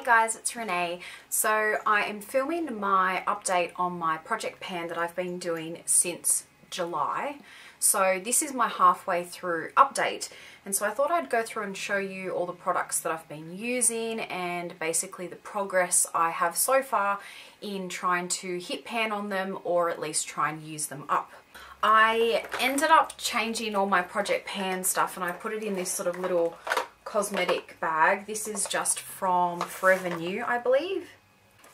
Hey guys, it's Renee. So I am filming my update on my project pan that I've been doing since July. So this is my halfway through update, and so I thought I'd go through and show you all the products that I've been using and basically the progress I have so far in trying to hit pan on them, or at least try and use them up. I ended up changing all my project pan stuff and I put it in this sort of little cosmetic bag. This is just from Forever New, I believe.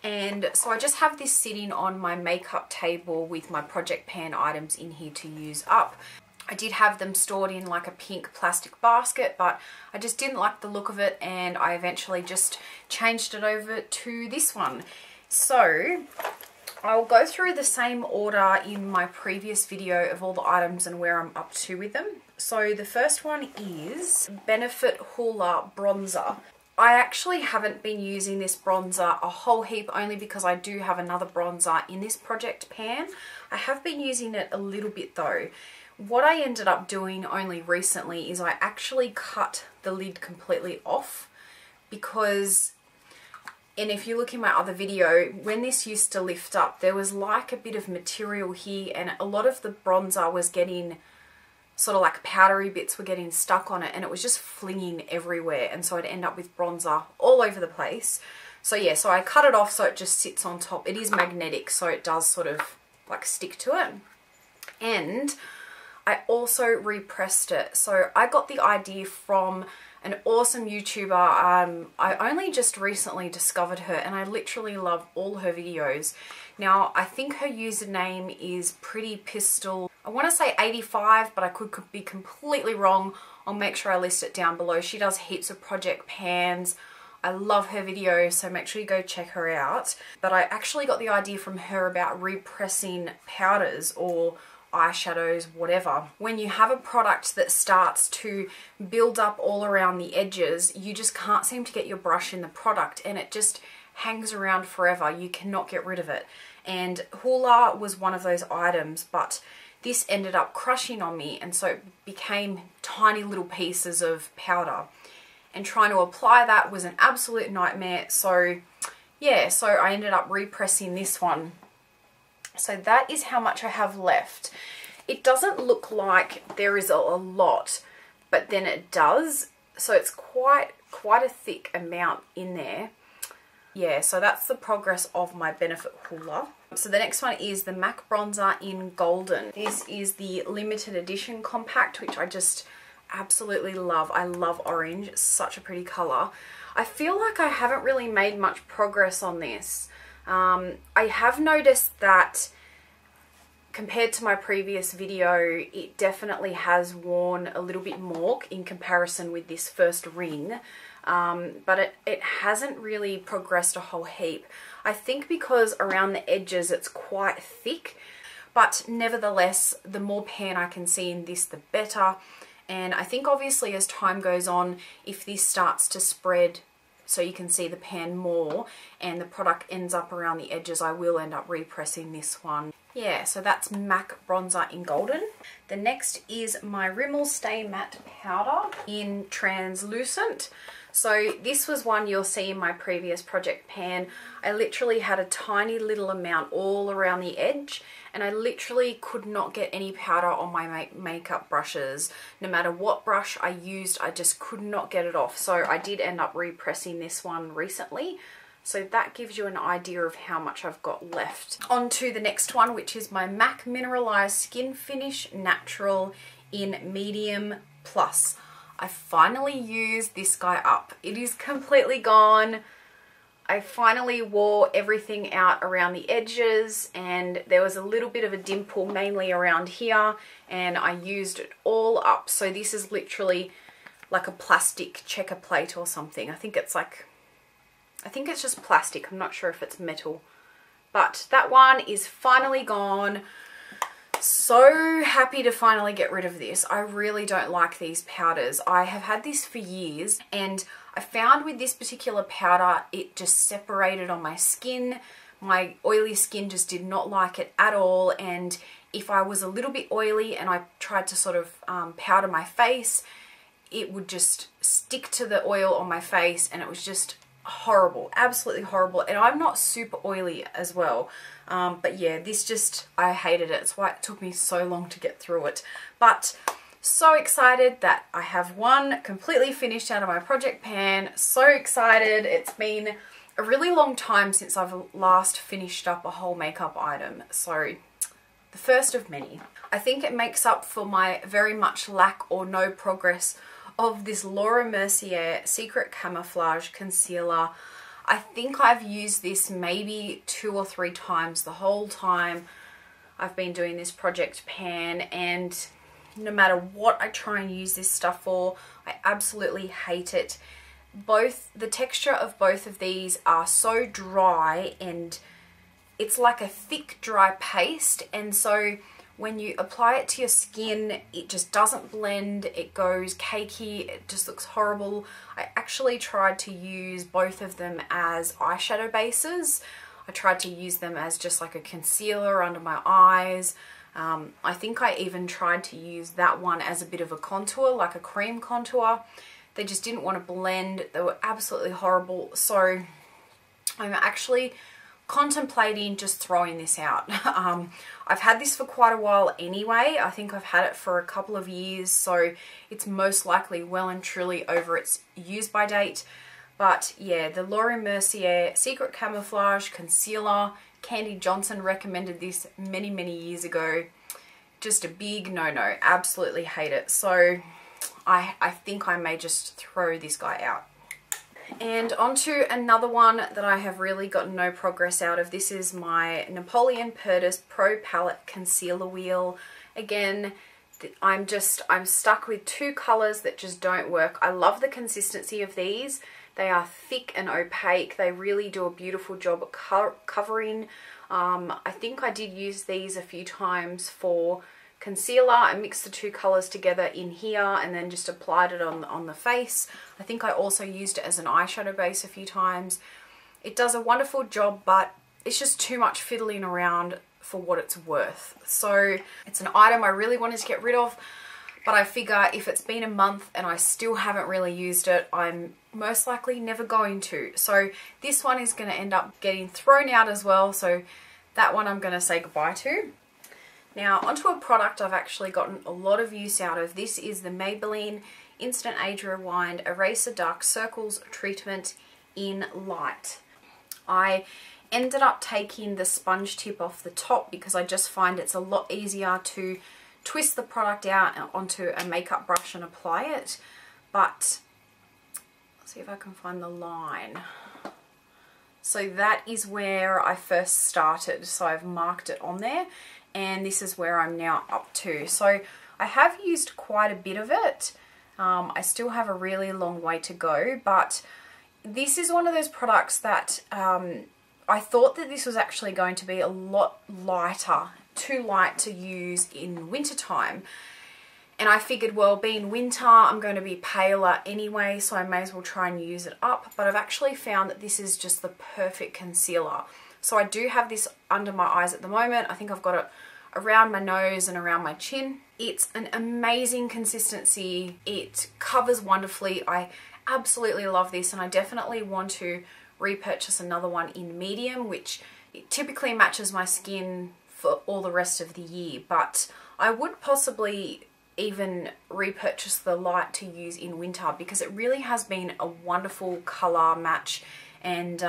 And so I just have this sitting on my makeup table with my project pan items in here to use up. I did have them stored in like a pink plastic basket, but I just didn't like the look of it, and I eventually just changed it over to this one. So I'll go through the same order in my previous video of all the items and where I'm up to with them. So the first one is Benefit Hoola bronzer. I actually haven't been using this bronzer a whole heap, only because I do have another bronzer in this project pan. I have been using it a little bit though. What I ended up doing only recently is I actually cut the lid completely off, because, and if you look in my other video, when this used to lift up, there was like a bit of material here, and a lot of the bronzer was getting sort of like powdery bits were getting stuck on it, and it was just flinging everywhere, and so I'd end up with bronzer all over the place. So yeah, so I cut it off so it just sits on top. It is magnetic, so it does sort of like stick to it. And I also repressed it. So I got the idea from an awesome YouTuber. I only just recently discovered her, and I literally love all her videos. Now, I think her username is Pretty Pistol. I want to say 85, but I could be completely wrong. I'll make sure I list it down below. She does heaps of project pans. I love her videos, so make sure you go check her out. But I actually got the idea from her about repressing powders or eyeshadows, whatever. When you have a product that starts to build up all around the edges, you just can't seem to get your brush in the product, and it just hangs around forever. You cannot get rid of it. And Hoola was one of those items, but this ended up crushing on me, and so it became tiny little pieces of powder. And trying to apply that was an absolute nightmare. So yeah, so I ended up repressing this one. So that is how much I have left. It doesn't look like there is a lot, but then it does. So it's quite a thick amount in there. Yeah, so that's the progress of my Benefit Hoola. So the next one is the MAC bronzer in Golden. This is the limited edition compact, which I just absolutely love. I love orange. It's such a pretty color. I feel like I haven't really made much progress on this. I have noticed that compared to my previous video, it definitely has worn a little bit more in comparison with this first ring, but it hasn't really progressed a whole heap. I think because around the edges it's quite thick, but nevertheless, the more pan I can see in this, the better. And I think obviously as time goes on, if this starts to spread so you can see the pan more and the product ends up around the edges, I will end up repressing this one. Yeah, so that's MAC bronzer in Golden. The next is my Rimmel Stay matte powder in translucent. So this was one you'll see in my previous project pan. I literally had a tiny little amount all around the edge, and I literally could not get any powder on my makeup brushes. No matter what brush I used, I just could not get it off. So I did end up repressing this one recently. So that gives you an idea of how much I've got left. On to the next one, which is my MAC Mineralize Skin Finish Natural in Medium Plus. I finally used this guy up. It is completely gone. I finally wore everything out around the edges, and there was a little bit of a dimple mainly around here, and I used it all up. So this is literally like a plastic checker plate or something. I think it's just plastic. I'm not sure if it's metal, but that one is finally gone. So happy to finally get rid of this. I really don't like these powders. I have had this for years, and I found with this particular powder, it just separated on my skin. My oily skin just did not like it at all, and if I was a little bit oily and I tried to sort of powder my face, it would just stick to the oil on my face, and it was just horrible, absolutely horrible. And I'm not super oily as well. But yeah, this just, I hated it. It's why it took me so long to get through it. But so excited that I have one completely finished out of my project pan. So excited. It's been a really long time since I've last finished up a whole makeup item. So the first of many. I think it makes up for my very much lack or no progress of this Mercier Secret Camouflage Concealer. I think I've used this maybe 2 or 3 times the whole time I've been doing this project pan, and no matter what I try and use this stuff for, I absolutely hate it. The texture of both of these are so dry, and it's like a thick dry paste, and so when you apply it to your skin, it just doesn't blend, it goes cakey, it just looks horrible. I actually tried to use both of them as eyeshadow bases. I tried to use them as just like a concealer under my eyes. I think I even tried to use that one as a bit of a contour, like a cream contour. They just didn't want to blend. They were absolutely horrible. So I'm actually contemplating just throwing this out. I've had this for quite a while anyway. I think I've had it for a couple of years, so it's most likely well and truly over its use by date. But yeah, the Mercier Secret Camouflage Concealer. Candy Johnson recommended this many, many years ago. Just a big no-no. Absolutely hate it. So I think I may just throw this guy out. And onto another one that I have really gotten no progress out of. This is my Napoleon Perdis Pro Palette Concealer Wheel. Again, I'm stuck with 2 colours that just don't work. I love the consistency of these. They are thick and opaque. They really do a beautiful job at covering. I think I did use these a few times for concealer. I mixed the 2 colours together in here and then just applied it on the face. I think I also used it as an eyeshadow base a few times. It does a wonderful job, but it's just too much fiddling around for what it's worth. So it's an item I really wanted to get rid of, but I figure if it's been a month and I still haven't really used it, I'm most likely never going to. So this one is going to end up getting thrown out as well. So that one I'm going to say goodbye to. Now onto a product I've actually gotten a lot of use out of. This is the Maybelline Instant Age Rewind Eraser Dark Circles Treatment in Light. I ended up taking the sponge tip off the top because I just find it's a lot easier to twist the product out onto a makeup brush and apply it. But let's see if I can find the line. So that is where I first started. So I've marked it on there, and this is where I'm now up to. So I have used quite a bit of it. I still have a really long way to go, but this is one of those products that I thought that this was actually going to be a lot lighter, too light to use in wintertime. And I figured, well, being winter, I'm going to be paler anyway, so I may as well try and use it up. But I've actually found that this is just the perfect concealer. So I do have this under my eyes at the moment. I think I've got it around my nose and around my chin. It's an amazing consistency. It covers wonderfully. I absolutely love this, and I definitely want to repurchase another one in medium, which it typically matches my skin for all the rest of the year. But I would possibly even repurchase the light to use in winter because it really has been a wonderful color match. And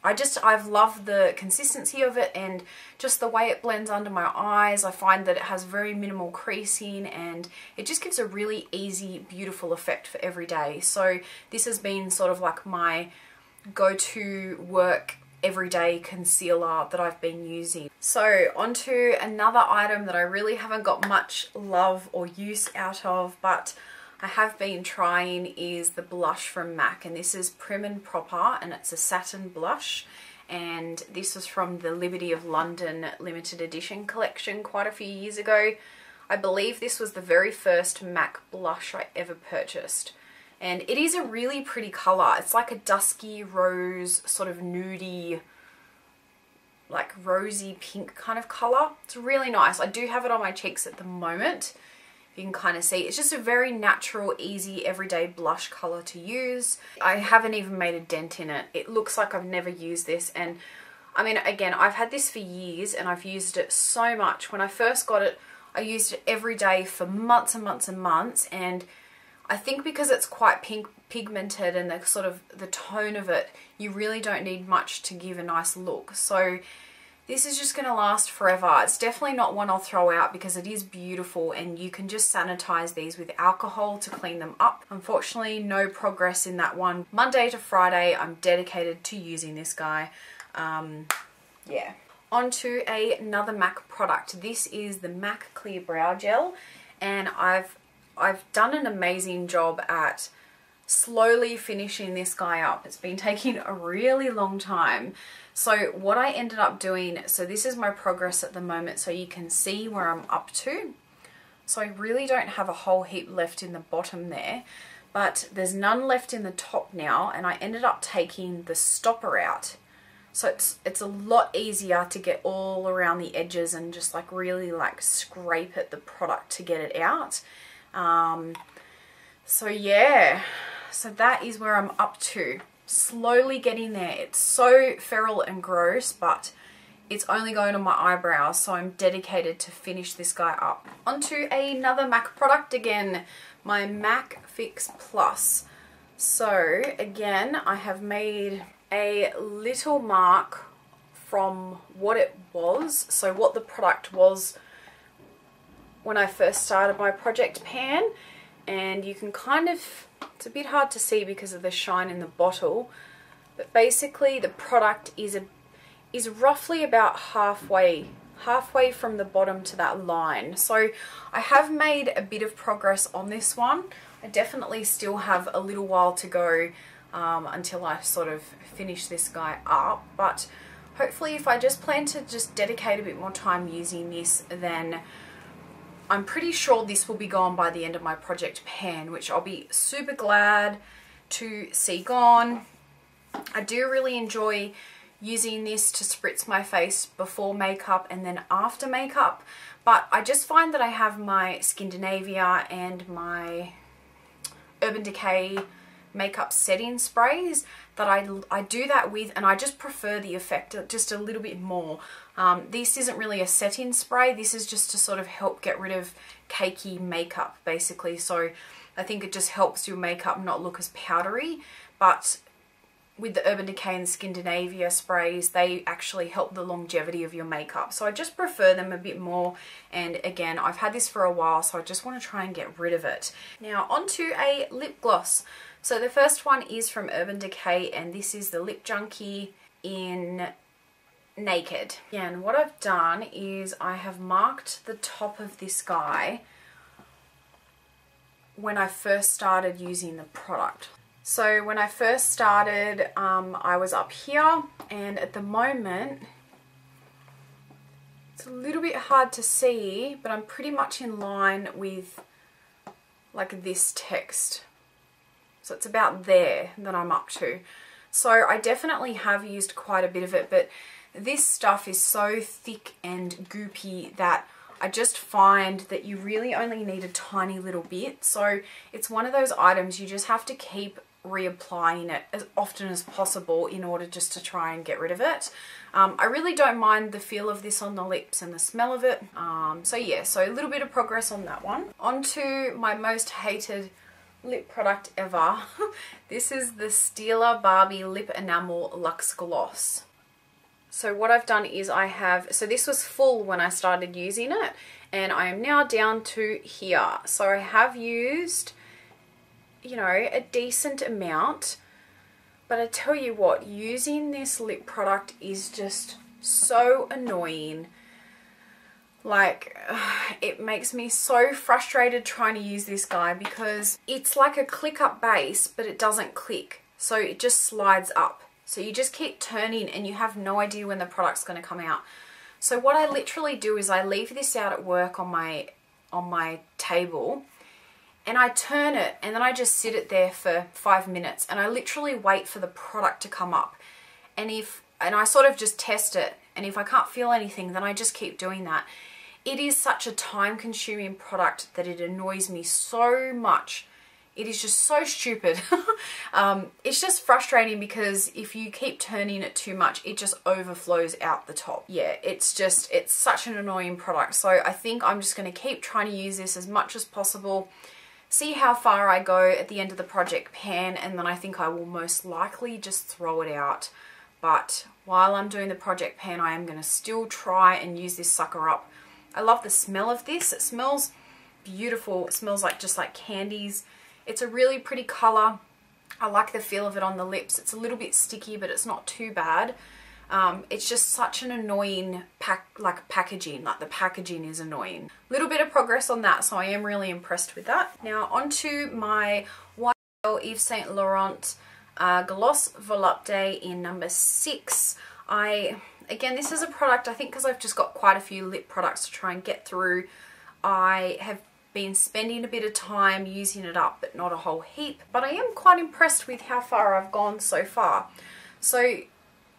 I've loved the consistency of it and just the way it blends under my eyes. I find that it has very minimal creasing and it just gives a really easy, beautiful effect for every day. So this has been sort of like my go-to work everyday concealer that I've been using. So onto another item that I really haven't got much love or use out of, but I have been trying, is the blush from MAC, and this is Prim and Proper, and it's a satin blush, and this was from the Liberty of London limited edition collection quite a few years ago. I believe this was the very first MAC blush I ever purchased, and it is a really pretty colour. It's like a dusky rose, sort of nudie, like rosy pink kind of colour. It's really nice. I do have it on my cheeks at the moment. You can kind of see it's just a very natural, easy, everyday blush color to use. I haven't even made a dent in it. It looks like I've never used this, and I mean, again, I've had this for years and I've used it so much. When I first got it, I used it every day for months and months and months, and I think because it's quite pigmented and the sort of the tone of it, you really don't need much to give a nice look. So this is just going to last forever. It's definitely not one I'll throw out because it is beautiful, and you can just sanitize these with alcohol to clean them up. Unfortunately, no progress in that one. Monday to Friday, I'm dedicated to using this guy. Yeah. On to another MAC product. This is the MAC Clear Brow Gel, and I've done an amazing job at slowly finishing this guy up. It's been taking a really long time. So what I ended up doing, so this is my progress at the moment, so you can see where I'm up to. So I really don't have a whole heap left in the bottom there, but there's none left in the top now, and I ended up taking the stopper out. So it's a lot easier to get all around the edges and just like really like scrape at the product to get it out. So yeah, so that is where I'm up to. Slowly getting there. It's so feral and gross, but it's only going on my eyebrows, so I'm dedicated to finish this guy up. Onto another MAC product again, my MAC Fix Plus. So again, I have made a little mark from what it was, so what the product was when I first started my project pan, and you can kind of, it's a bit hard to see because of the shine in the bottle, but basically the product is roughly about halfway from the bottom to that line. So I have made a bit of progress on this one. I definitely still have a little while to go until I sort of finish this guy up, but hopefully if I just plan to just dedicate a bit more time using this, then I'm pretty sure this will be gone by the end of my project pan, which I'll be super glad to see gone. I do really enjoy using this to spritz my face before makeup and then after makeup, but I just find that I have my Scandinavia and my Urban Decay makeup setting sprays that I do that with, and I just prefer the effect just a little bit more. This isn't really a setting spray, this is just to sort of help get rid of cakey makeup basically, so I think it just helps your makeup not look as powdery. But with the Urban Decay and Scandinavia sprays, they actually help the longevity of your makeup, so I just prefer them a bit more. And again, I've had this for a while, so I just want to try and get rid of it. Now onto a lip gloss. So the first one is from Urban Decay, and this is the Lip Junky in Naked. Again, what I've done is I have marked the top of this guy when I first started using the product. So when I first started, I was up here, and at the moment, it's a little bit hard to see, but I'm pretty much in line with like this text. So it's about there that I'm up to. So I definitely have used quite a bit of it, but this stuff is so thick and goopy that I just find that you really only need a tiny little bit. So it's one of those items you just have to keep reapplying it as often as possible in order just to try and get rid of it. I really don't mind the feel of this on the lips and the smell of it. So yeah, so a little bit of progress on that one. On to my most hated lip product ever. This is the Stila Barbie Lip Enamel Luxe Gloss. So what I've done is so this was full when I started using it, and I am now down to here. So I have used, you know, a decent amount, but I tell you what, using this lip product is just so annoying. Like, it makes me so frustrated trying to use this guy because it's like a click up base, but it doesn't click. So it just slides up. So you just keep turning and you have no idea when the product's going to come out. So what I literally do is I leave this out at work on my table, and I turn it, and then I just sit it there for 5 minutes, and I literally wait for the product to come up. And I sort of just test it, and if I can't feel anything, then I just keep doing that. it is such a time-consuming product that it annoys me so much. It is just so stupid. It's just frustrating because if you keep turning it too much, it just overflows out the top. Yeah, it's such an annoying product. So I think I'm just going to keep trying to use this as much as possible, see how far I go at the end of the project pan, and then I think I will most likely just throw it out. But while I'm doing the project pan, I am going to still try and use this sucker up. I love the smell of this. It smells beautiful. It smells like just like candies. It's a really pretty colour. I like the feel of it on the lips. It's a little bit sticky, but it's not too bad. It's just such an annoying packaging. Like the packaging is annoying. Little bit of progress on that, so I am really impressed with that. Now onto my Yves Saint Laurent Gloss Volupte in number 6. Again, this is a product, I think because I've just got quite a few lip products to try and get through, I have been spending a bit of time using it up, but not a whole heap. But I am quite impressed with how far I've gone so far. So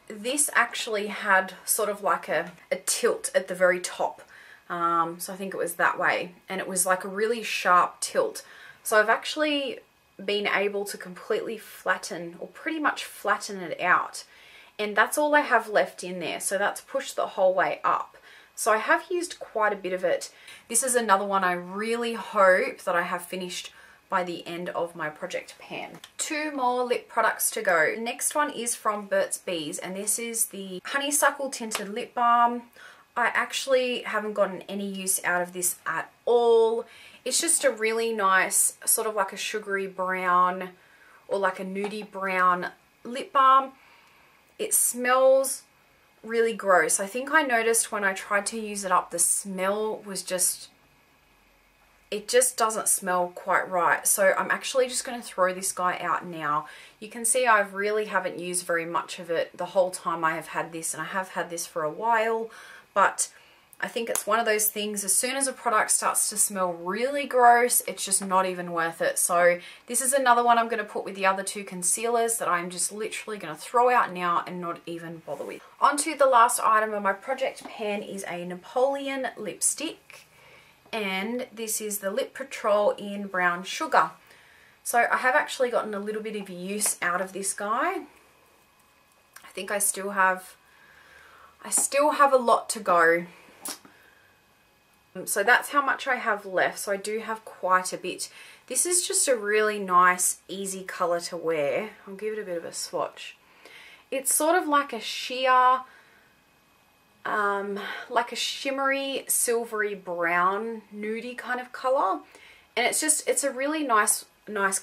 this actually had sort of like a tilt at the very top. So I think it was that way. And it was like a really sharp tilt. So I've actually been able to completely flatten, or pretty much flatten it out. And that's all I have left in there. So that's pushed the whole way up. So I have used quite a bit of it. This is another one I really hope that I have finished by the end of my project pan. 2 more lip products to go. Next one is from Burt's Bees, and this is the Honeysuckle Tinted Lip Balm. I actually haven't gotten any use out of this at all. It's just a really nice, sort of like a sugary brown or like a nudie brown lip balm. It smells really gross. I think I noticed when I tried to use it up, the smell was just, it just doesn't smell quite right. So I'm actually just going to throw this guy out now. You can see I really haven't used very much of it the whole time I have had this, and I have had this for a while, but I think it's one of those things, as soon as a product starts to smell really gross, it's just not even worth it. So this is another one I'm going to put with the other 2 concealers that I'm just literally going to throw out now and not even bother with. Onto the last item of my project pan is a Napoleon lipstick, and this is the Lip Patrol in Brown Sugar. So I have actually gotten a little bit of use out of this guy. I think I still have a lot to go. So that's how much I have left. So I do have quite a bit. This is just a really nice, easy colour to wear. I'll give it a bit of a swatch. It's sort of like a sheer, like a shimmery, silvery brown, nudie kind of colour. And it's a really nice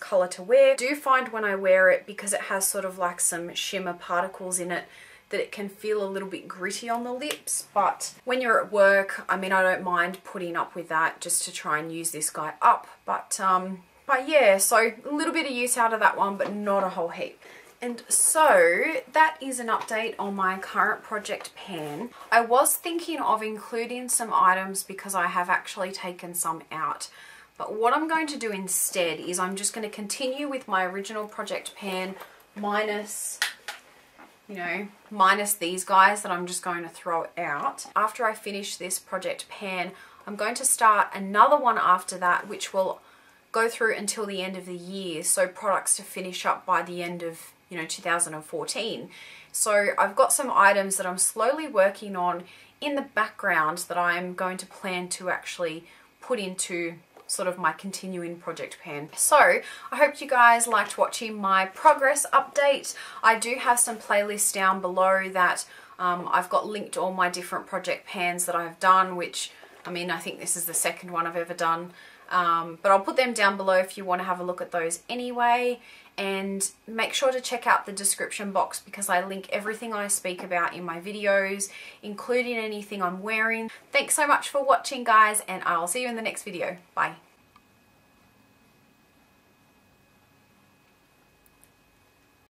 colour to wear. I do find when I wear it, because it has sort of like some shimmer particles in it, that it can feel a little bit gritty on the lips. But when you're at work, I mean, I don't mind putting up with that just to try and use this guy up. But yeah, so a little bit of use out of that one, but not a whole heap. And so that is an update on my current project pan. I was thinking of including some items because I have actually taken some out. But what I'm going to do instead is I'm just going to continue with my original project pan minus, you know, minus these guys that I'm just going to throw out. After I finish this project pan, I'm going to start another one after that, which will go through until the end of the year. So products to finish up by the end of, you know, 2014. So I've got some items that I'm slowly working on in the background that I'm going to plan to actually put into sort of my continuing project pan. So I hope you guys liked watching my progress update. I do have some playlists down below that I've got linked all my different project pans that I've done, which, I mean, I think this is the second one I've ever done. But I'll put them down below if you want to have a look at those anyway. And make sure to check out the description box because I link everything I speak about in my videos, including anything I'm wearing. Thanks so much for watching, guys, and I'll see you in the next video. Bye.